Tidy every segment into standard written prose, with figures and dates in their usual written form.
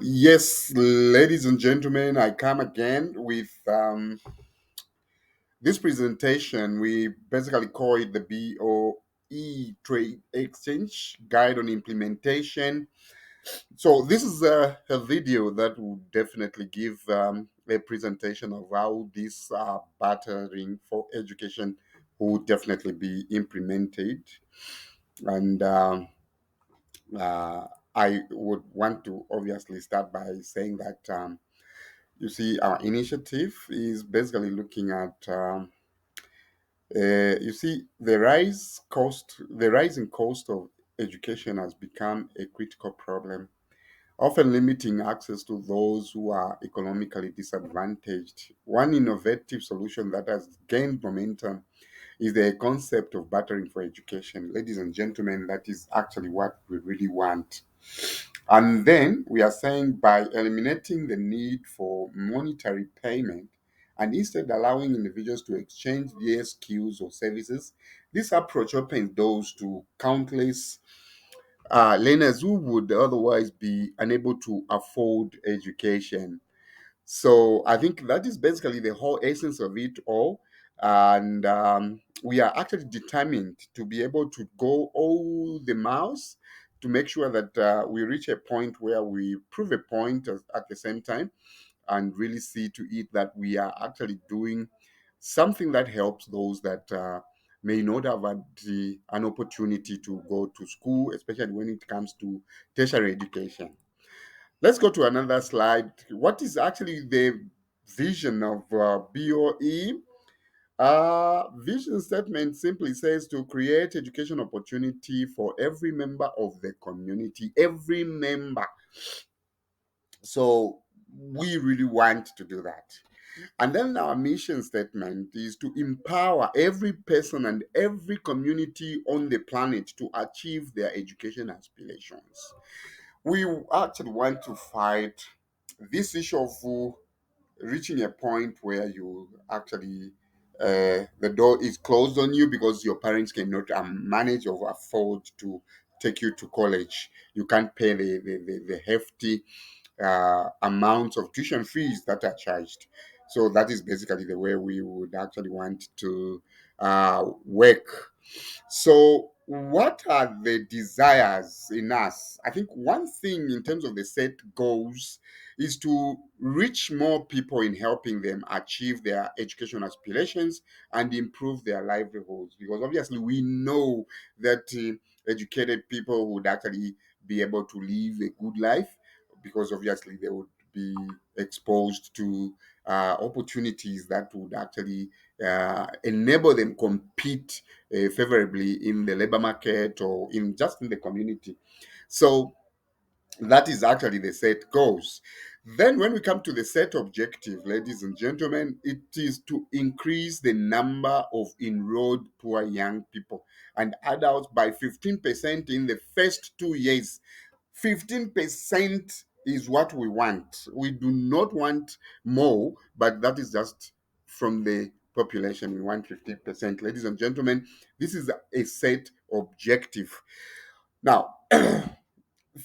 Yes, ladies and gentlemen, I come again with this presentation. We basically call it the BOE Trade Exchange Guide on Implementation. So, this is a video that will definitely give a presentation of how this bartering for education will definitely be implemented. And uh, I would want to obviously start by saying that. You see, our initiative is basically looking at, you see, the rising cost of education has become a critical problem, often limiting access to those who are economically disadvantaged. One innovative solution that has gained momentum is the concept of bartering for education. Ladies and gentlemen, that is actually what we really want. And then we are saying by eliminating the need for monetary payment and instead allowing individuals to exchange their skills or services, this approach opens doors to countless learners who would otherwise be unable to afford education. So I think that is basically the whole essence of it all. And we are actually determined to be able to go all the miles to make sure that we reach a point where we prove a point at the same time and really see to it that we are actually doing something that helps those that may not have had an opportunity to go to school, especially when it comes to tertiary education. Let's go to another slide. What is actually the vision of BOE? Vision statement simply says to create education opportunity for every member of the community, every member. So we really want to do that. And then our mission statement is to empower every person and every community on the planet to achieve their education aspirations. We actually want to fight this issue of reaching a point where you actually the door is closed on you because your parents cannot manage or afford to take you to college. You can't pay the hefty amounts of tuition fees that are charged. So that is basically the way we would actually want to work. So, what are the desires in us? I think one thing in terms of the set goals is to reach more people in helping them achieve their education aspirations and improve their livelihoods. Because obviously, we know that educated people would actually be able to live a good life because obviously they would be exposed to opportunities that would actually enable them compete favorably in the labor market or in just in the community. So that is actually the set goals. Then, when we come to the set objective, ladies and gentlemen, it is to increase the number of enrolled poor young people and adults by 15% in the first 2 years. 15% is what we want. We do not want more, but that is just from the population. We want 15%. Ladies and gentlemen, this is a set objective. Now,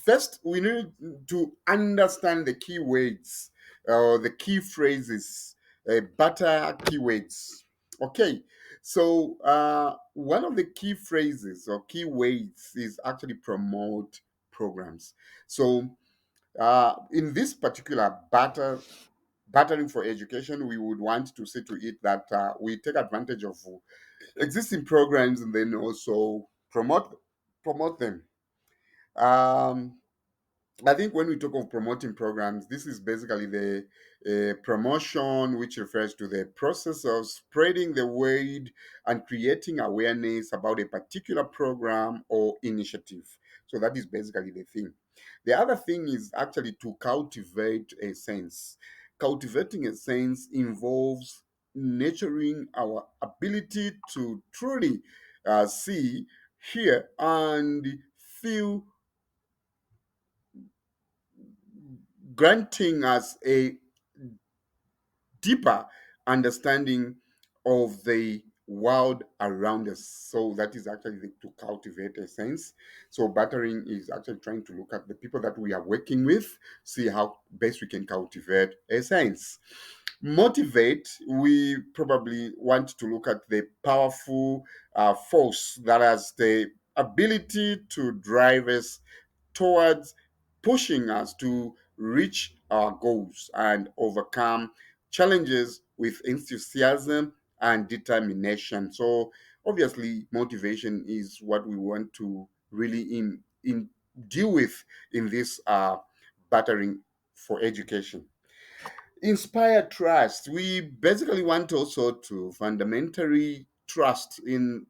first, we need to understand the key words, the key phrases, better keywords. Okay, so one of the key phrases or key words is actually promote programs. So in this particular battering for education, we would want to see to it that we take advantage of existing programs and then also promote them. Um, I think when we talk of promoting programs, this is basically the promotion, which refers to the process of spreading the word and creating awareness about a particular program or initiative. So that is basically the thing. The other thing is actually to cultivate a sense. Cultivating a sense involves nurturing our ability to truly see, hear, and feel, granting us a deeper understanding of the world around us. So that is actually to cultivate a sense. So bartering is actually trying to look at the people that we are working with, see how best we can cultivate a sense. Motivate, we probably want to look at the powerful force that has the ability to drive us towards pushing us to reach our goals and overcome challenges with enthusiasm and determination. So obviously motivation is what we want to really in deal with in this battering for education. Inspire trust, we basically want also to fundamentally trust in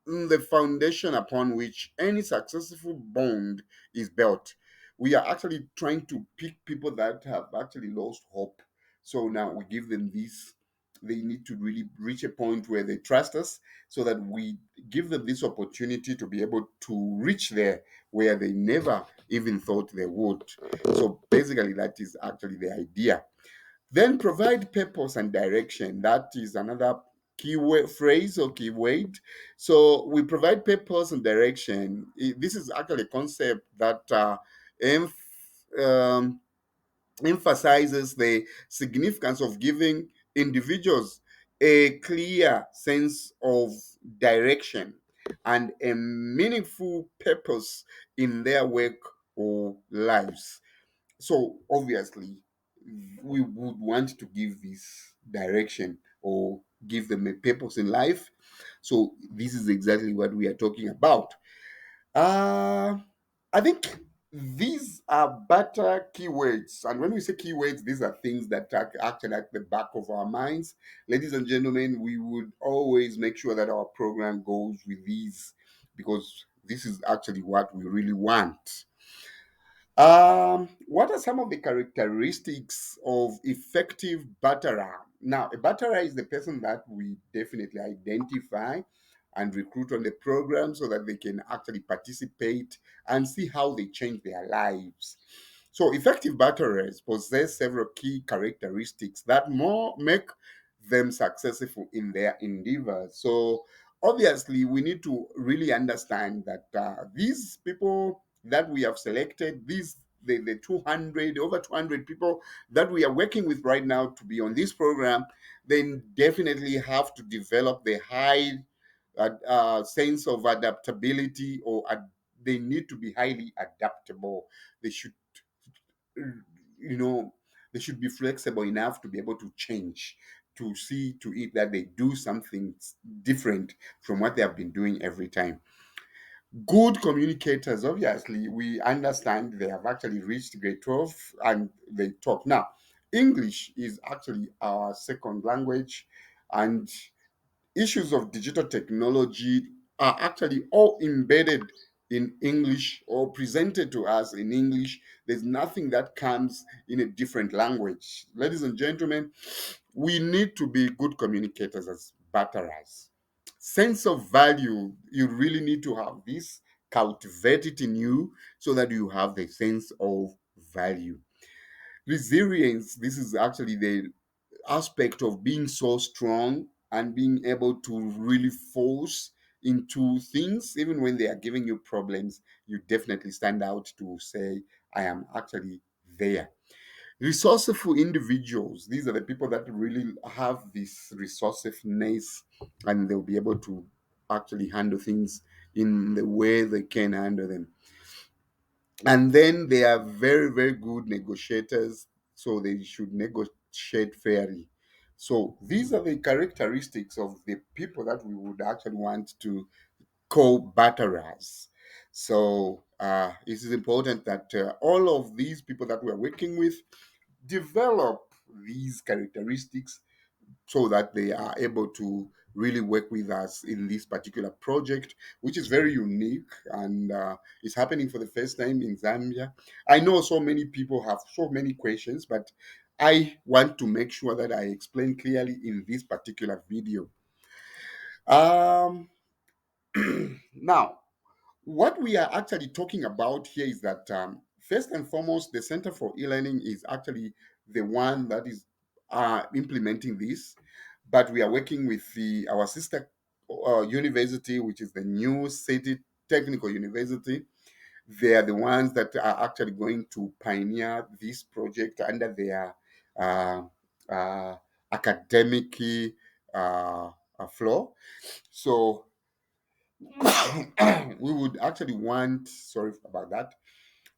the foundation upon which any successful bond is built. We are actually trying to pick people that have actually lost hope. So now we give them this. They need to really reach a point where they trust us so that we give them this opportunity to be able to reach there where they never even thought they would. So basically, that is actually the idea. Then provide purpose and direction. That is another phrase or keyword. So we provide purpose and direction. This is actually a concept that um, emphasizes the significance of giving individuals a clear sense of direction and a meaningful purpose in their work or lives. So obviously, we would want to give this direction or give them a purpose in life. So this is exactly what we are talking about. Uh, I think these are better keywords. And when we say keywords, these are things that are actually at the back of our minds. Ladies and gentlemen, we would always make sure that our program goes with these because this is actually what we really want. What are some of the characteristics of effective batterer? Now, a batterer is the person that we definitely identify and recruit on the program so that they can actually participate and see how they change their lives. So, effective batterers possess several key characteristics that more make them successful in their endeavors. So, obviously, we need to really understand that these people that we have selected, the 200, over 200 people that we are working with right now to be on this program, then definitely have to develop the high sense of adaptability, or they need to be highly adaptable. They should, you know, they should be flexible enough to be able to change, to see to it that they do something different from what they have been doing every time. Good communicators, obviously, we understand they have actually reached grade 12 and they talk. Now, English is actually our second language, and issues of digital technology are actually all embedded in English or presented to us in English. There's nothing that comes in a different language. Ladies and gentlemen, we need to be good communicators as batterers. Sense of value, you really need to have this, cultivate it in you so that you have the sense of value. Resilience, this is actually the aspect of being so strong and being able to really force into things even when they are giving you problems. You definitely stand out to say, I am actually there. Resourceful individuals, these are the people that really have this resourcefulness and they'll be able to actually handle things in the way they can handle them. And then they are very, very good negotiators, so they should negotiate fairly. So these are the characteristics of the people that we would actually want to call batterers. So it is important that all of these people that we're working with develop these characteristics so that they are able to really work with us in this particular project, which is very unique and is happening for the first time in Zambia. I know so many people have so many questions, but I want to make sure that I explain clearly in this particular video. Um, now, what we are actually talking about here is that first and foremost, the Center for E-Learning is actually the one that is implementing this. but we are working with our sister university, which is the New City Technical University. They are the ones that are actually going to pioneer this project under their uh, uh, academic flow. So we would actually want, sorry about that,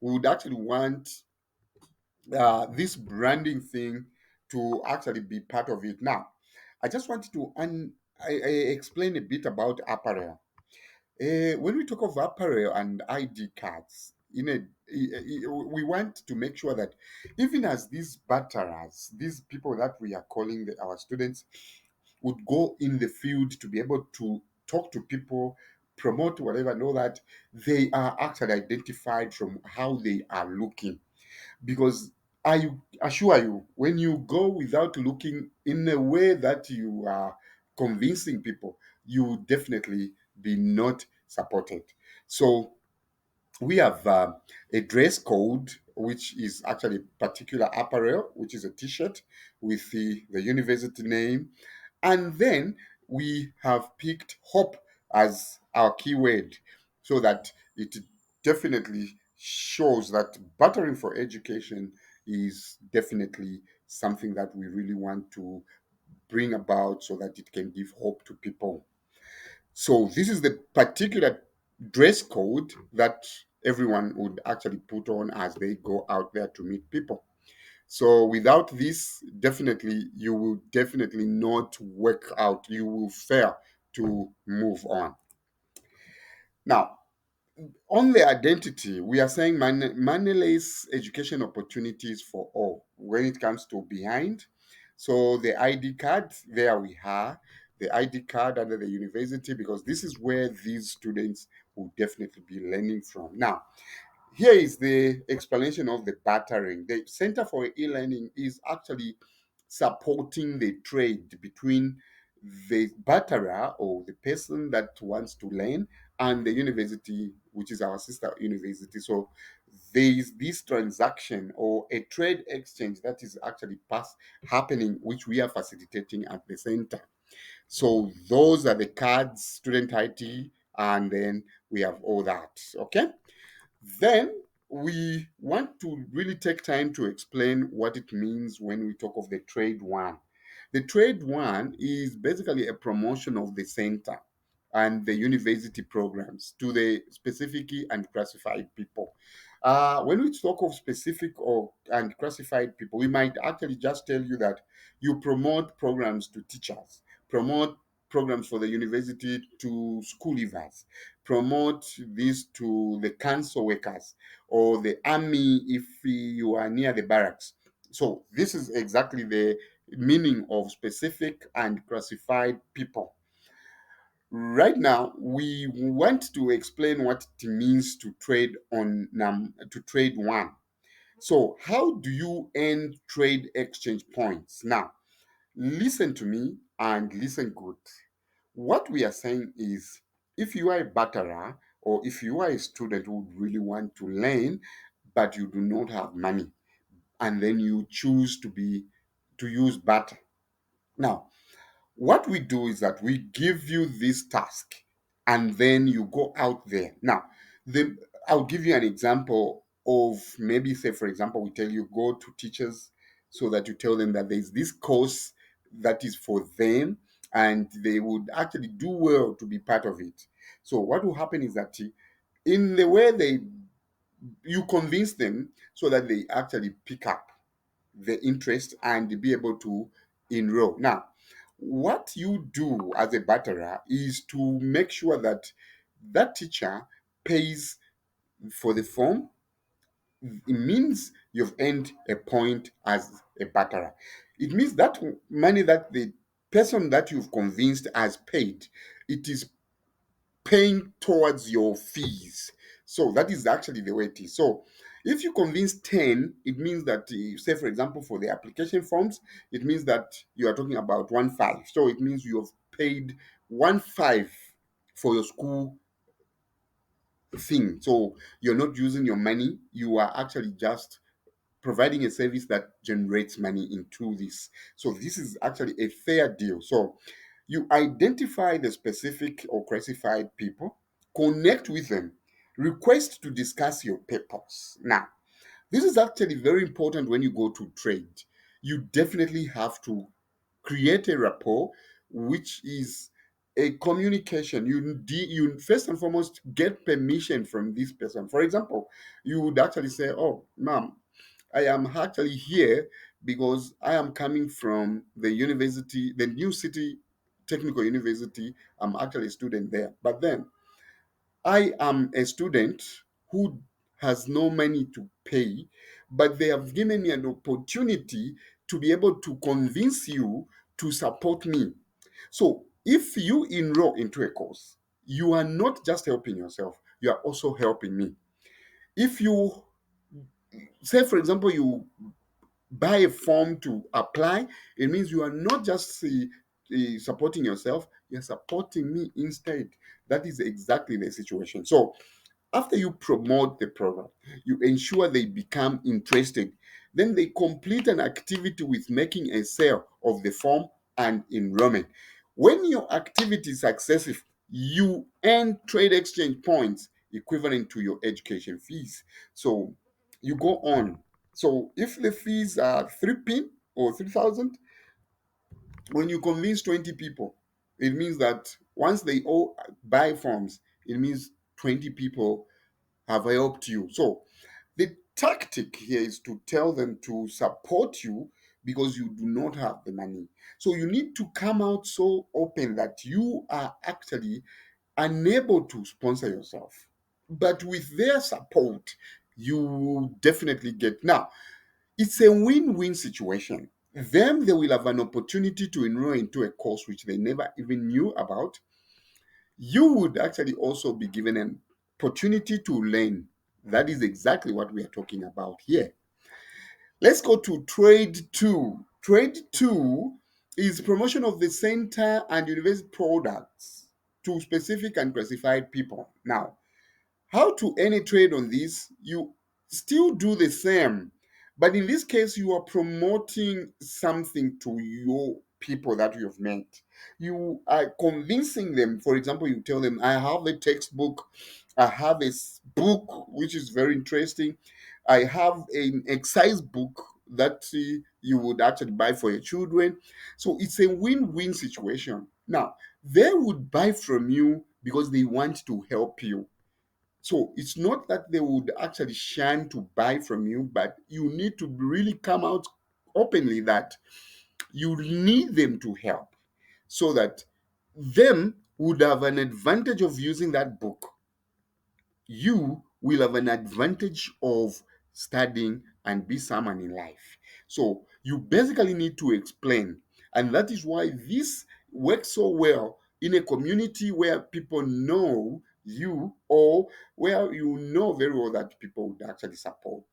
we would actually want this branding thing to actually be part of it. Now, I just wanted to I explain a bit about apparel. When we talk of apparel and ID cards, we want to make sure that even as these batterers, these people that we are calling our students, would go in the field to be able to talk to people, promote whatever, know that they are actually identified from how they are looking. Because I assure you, when you go without looking in a way that you are convincing people, you will definitely be not supported. So we have a dress code, which is actually particular apparel, which is a t-shirt with the university name. And then we have picked hope as our keyword so that it definitely shows that bartering for education is definitely something that we really want to bring about so that it can give hope to people. So this is the particular dress code that everyone would actually put on as they go out there to meet people. So without this, definitely you will definitely not work out. You will fail to move on. Now, on the identity, we are saying moneyless education opportunities for all when it comes to behind. So the ID card, there we are, the ID card under the university, because this is where these students will definitely be learning from. Now, here is the explanation of the bartering. The Center for E-Learning is actually supporting the trade between the barterer or the person that wants to learn and the university, which is our sister university. So there is this transaction or a trade exchange that is actually happening, which we are facilitating at the center. So those are the cards, student ID, and then we have all that. Okay. Then we want to really take time to explain what it means when we talk of the trade one. The trade one is basically a promotion of the center and the university programs to the specific and classified people. When we talk of specific or and classified people, we might actually just tell you that you promote programs to teachers, promote programs for the university to school leavers, promote this to the council workers or the army if you are near the barracks. So this is exactly the meaning of specific and classified people. Right now, we want to explain what it means to trade to trade one. So, how do you earn trade exchange points? Now, listen to me and listen good. What we are saying is if you are a batterer or if you are a student who would really want to learn, but you do not have money, and then you choose to use barter. Now, what we do is that we give you this task and then you go out there. Now, I'll give you an example of maybe, say, for example, we tell you go to teachers so that you tell them that there's this course that is for them and they would actually do well to be part of it. So, what will happen is that in the way you convince them so that they actually pick up the interest and be able to enroll. Now, what you do as a batterer is to make sure that that teacher pays for the form. It means you've earned a point as a batterer. It means that money that the person that you've convinced has paid, it is paying towards your fees. So that is actually the way it is. So if you convince 10, it means that, say, for example, for the application forms, it means that you are talking about 1.5. So it means you have paid 1.5 for your school thing. So you're not using your money, you are actually just providing a service that generates money into this. So this is actually a fair deal. So you identify the specific or classified people, connect with them, request to discuss your papers. Now, this is actually very important when you go to trade. You definitely have to create a rapport, which is a communication. You first and foremost get permission from this person. For example, you would actually say, "Oh, ma'am, I am actually here because I am coming from the university, the New City Technical University. I'm actually a student there. But then I am a student who has no money to pay, but they have given me an opportunity to be able to convince you to support me. So if you enroll into a course, you are not just helping yourself, you are also helping me. If you say, for example, you buy a form to apply, it means you are not just supporting yourself, you're supporting me instead. That is exactly the situation. So after you promote the program, you ensure they become interested. Then they complete an activity with making a sale of the form and enrollment. When your activity is successful, you earn trade exchange points equivalent to your education fees. So you go on. So if the fees are 3 pin or 3,000, when you convince 20 people, it means that once they all buy forms, it means 20 people have helped you. So the tactic here is to tell them to support you because you do not have the money. So you need to come out so open that you are actually unable to sponsor yourself. But with their support, you will definitely get. Now, it's a win-win situation. Them, they will have an opportunity to enroll into a course which they never even knew about. You would actually also be given an opportunity to learn. That is exactly what we are talking about here. Let's go to trade two. Trade two is promotion of the center and university products to specific and classified people. Now, how to any trade on this? You still do the same, but in this case, you are promoting something to your people that you have met. You are convincing them. For example, you tell them, I have a textbook, I have a book which is very interesting, I have an exercise book that you would actually buy for your children. So it's a win-win situation. Now, they would buy from you because they want to help you. So it's not that they would actually shun to buy from you, but you need to really come out openly that you need them to help so that them would have an advantage of using that book. You will have an advantage of studying and be someone in life. So you basically need to explain. And that is why this works so well in a community where people know you or where you know very well that people would actually support.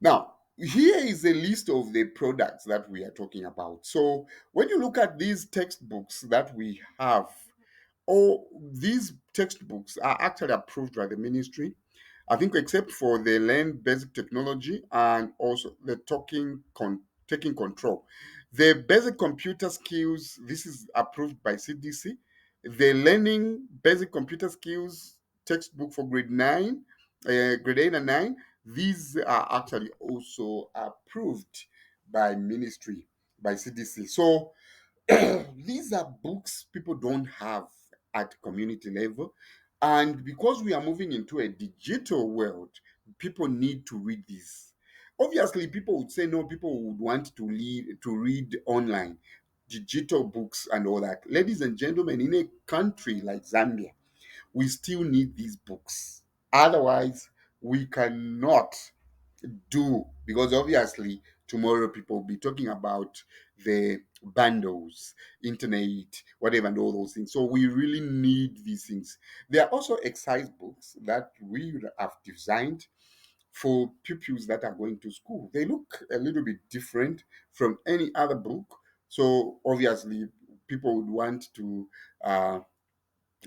Now, here is a list of the products that we are talking about. So when you look at these textbooks that we have, all these textbooks are actually approved by the ministry. I think except for the learn basic technology and also the taking control. The basic computer skills, this is approved by CDC. The learning basic computer skills textbook for grade 8 and 9, these are actually also approved by ministry, by CDC. So these are books people don't have at community level. And because we are moving into a digital world, people need to read this. Obviously, people would say no, people would want to read online, digital books and all that. Ladies and gentlemen, in a country like Zambia, we still need these books. Otherwise, we cannot do, because obviously tomorrow people will be talking about the bundles, internet, whatever, and all those things. So we really need these things. There are also exercise books that we have designed for pupils that are going to school. They look a little bit different from any other book. So obviously people would want to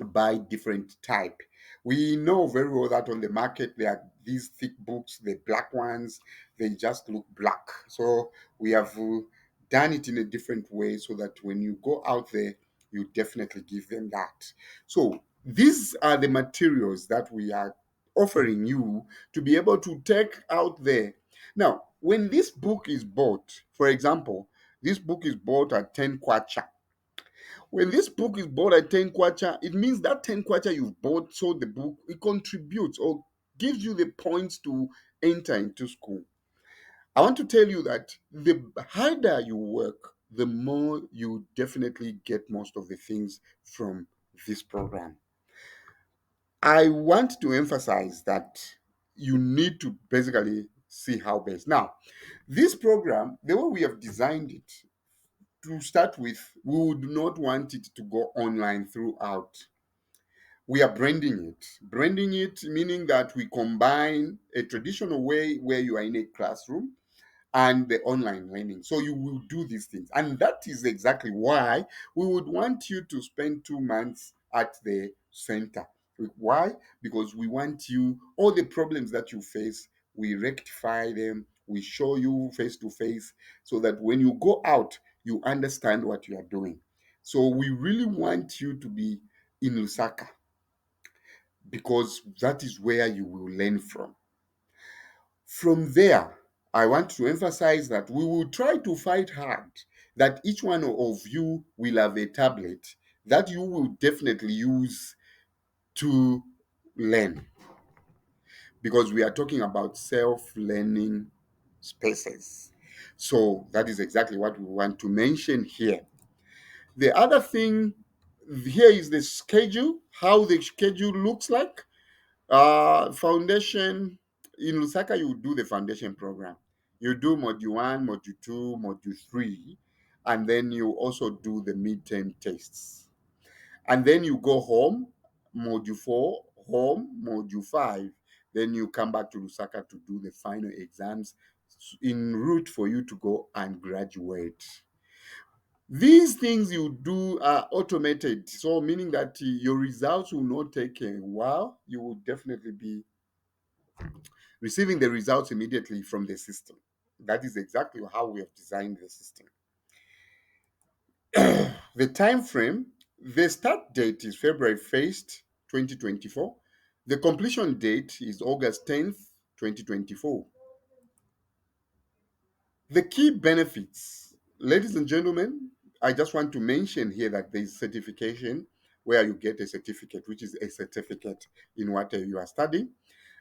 buy different type. We know very well that on the market there are these thick books, the black ones, they just look black. So we have done it in a different way so that when you go out there, you definitely give them that. So these are the materials that we are offering you to be able to take out there. Now, when this book is bought, for example, this book is bought at 10 kwacha. When this book is bought at 10 kwacha, it means that 10 kwacha you've bought, sold the book, it contributes or gives you the points to enter into school. I want to tell you that the harder you work, the more you definitely get most of the things from this program. I want to emphasize that you need to basically see how best. Now, this program, the way we have designed it, to start with, we would not want it to go online throughout. We are branding it. Branding it meaning that we combine a traditional way where you are in a classroom and the online learning. So you will do these things. And that is exactly why we would want you to spend 2 months at the center. Why? Because we want you, all the problems that you face, we rectify them, we show you face to face, so that when you go out, you understand what you are doing. So we really want you to be in Lusaka because that is where you will learn from. From there, I want to emphasize that we will try to fight hard that each one of you will have a tablet that you will definitely use to learn because we are talking about self-learning spaces. So that is exactly what we want to mention here. The other thing here is the schedule, how the schedule looks like. Foundation in Lusaka, you do the foundation program. You do module one, module two, module three, and then you also do the midterm tests. And then you go home, module four, home, module five. Then you come back to Lusaka to do the final exams in route for you to go and graduate. These things you do are automated, so meaning that your results will not take a while. You will definitely be receiving the results immediately from the system. That is exactly how we have designed the system. The time frame, the start date is February 1st, 2024. The completion date is August 10th, 2024. The key benefits, ladies and gentlemen, I just want to mention here that there is certification where you get a certificate, which is a certificate in what you are studying.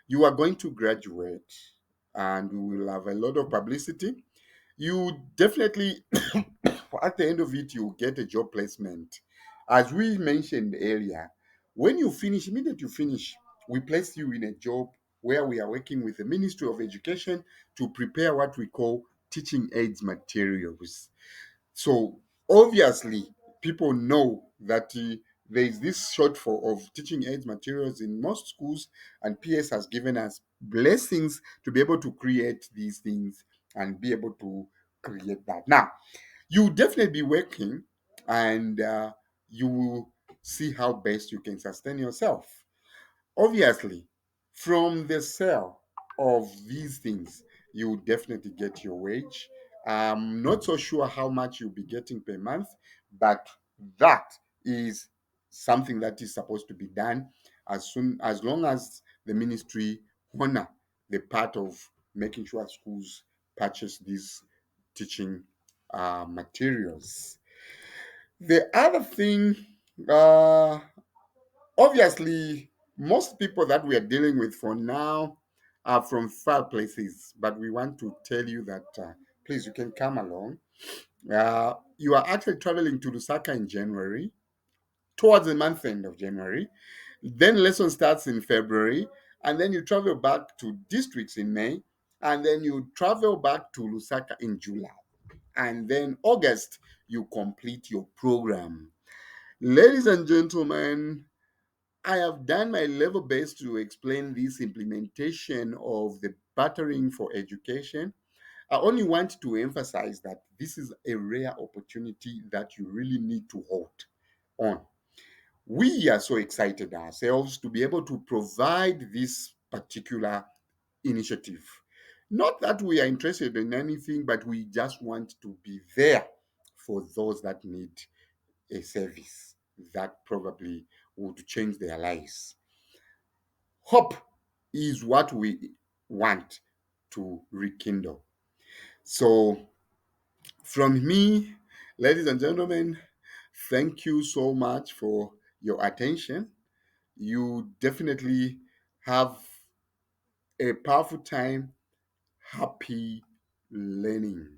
You are going to graduate and we will have a lot of publicity. You definitely, at the end of it, you get a job placement. As we mentioned earlier, when you finish, immediately you finish, we place you in a job where we are working with the Ministry of Education to prepare what we call teaching aids materials. So obviously, people know that there is this shortfall of teaching aids materials in most schools, and PS has given us blessings to be able to create these things and be able to create that. Now, you definitely be working, and you will see how best you can sustain yourself. Obviously, from the sale of these things, you will definitely get your wage. I'm not so sure how much you'll be getting per month, but that is something that is supposed to be done as long as the ministry honor the part of making sure schools purchase these teaching materials. The other thing, uh, obviously, most people that we are dealing with for now are from far places, but we want to tell you that please, you can come along. You are actually traveling to Lusaka in January, towards the month end of January. Then lesson starts in February, and then you travel back to districts in May, and then you travel back to Lusaka in July. And then August, you complete your program. Ladies and gentlemen, I have done my level best to explain this implementation of the Bartering for education. I only want to emphasize that this is a rare opportunity that you really need to hold on. We are so excited ourselves to be able to provide this particular initiative. Not that we are interested in anything, but we just want to be there for those that need a service that probably would change their lives. Hope is what we want to rekindle. So, from me, ladies and gentlemen, thank you so much for your attention. You definitely have a powerful time. Happy learning.